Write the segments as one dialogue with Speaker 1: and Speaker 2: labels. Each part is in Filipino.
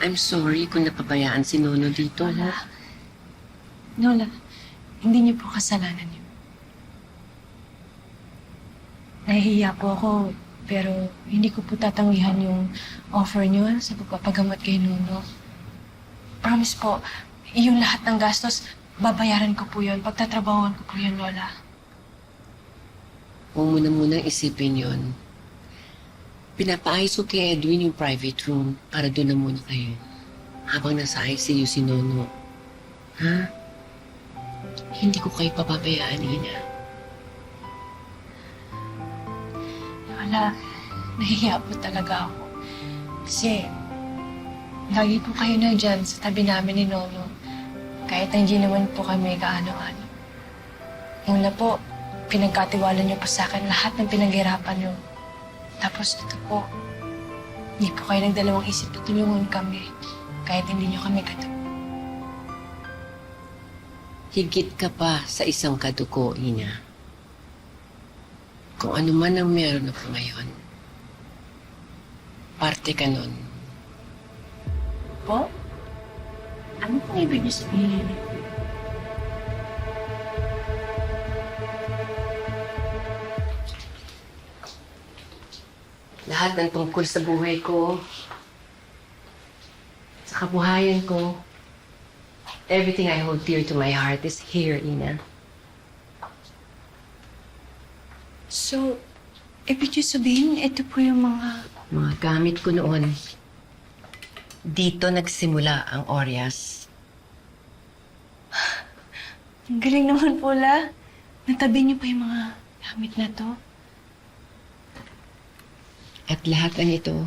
Speaker 1: I'm sorry kung napabayaan si Nono dito.
Speaker 2: Lola. Lola, hindi niyo po kasalanan yun. Nahihiya po ako, pero hindi ko po tatanggihan yung offer niyo sa pagpapagamot kay Nuno. Promise po, yung lahat ng gastos, babayaran ko po yun. Pagtatrabahuan ko po yun, Lola.
Speaker 1: Huwag mo na munang isipin yon. Pinapaayos ko kay Edwin yung private room para doon na muna kayo. Habang nasa ICU si Nono. Ha? Hindi ko kayo papabayaan, Ina.
Speaker 2: Lola, nahihiya po talaga ako. Kasi, lagi po kayo na dyan sa tabi namin ni Nono. Kahit hindi naman po kami kaano-ano. Una po, pinagkatiwala niyo pa sa akin lahat ng pinaghirapan niyo. Tapos ito po, hindi po kayo nagdalawang isip na tulungan kami. Kahit hindi niyo kami katulungan.
Speaker 1: Higit ka pa sa isang kadugo, Ina. Kung ano man ang meron ako ngayon, parte ka nun.
Speaker 2: Po? Ano pong ibig niyo sabihin?
Speaker 1: Lahat ng tungkol sa buhay ko, sa kabuhayan ko, everything I hold dear to my heart is here, Ina.
Speaker 2: So, ibig niyo sabihin, ito po yung mga...
Speaker 1: Mga gamit ko noon. Dito nagsimula ang Orias.
Speaker 2: Ang galing naman po, La. Natabi niyo pa yung mga gamit na to.
Speaker 1: At lahat ng ito,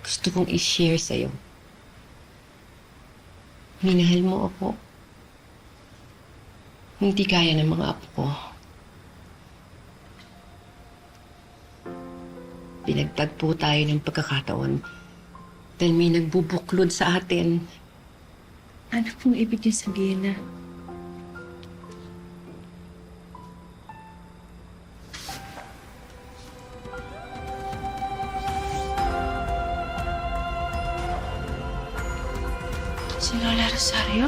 Speaker 1: gusto kong i-share sa'yo. Minahal mo ako. Hindi kaya ng mga apo ko. Pinagtagpo tayo ng pagkakataon dahil may nagbubuklod sa atin.
Speaker 2: Ano pong ibig niyo sabihin na? Si Lola Rosario?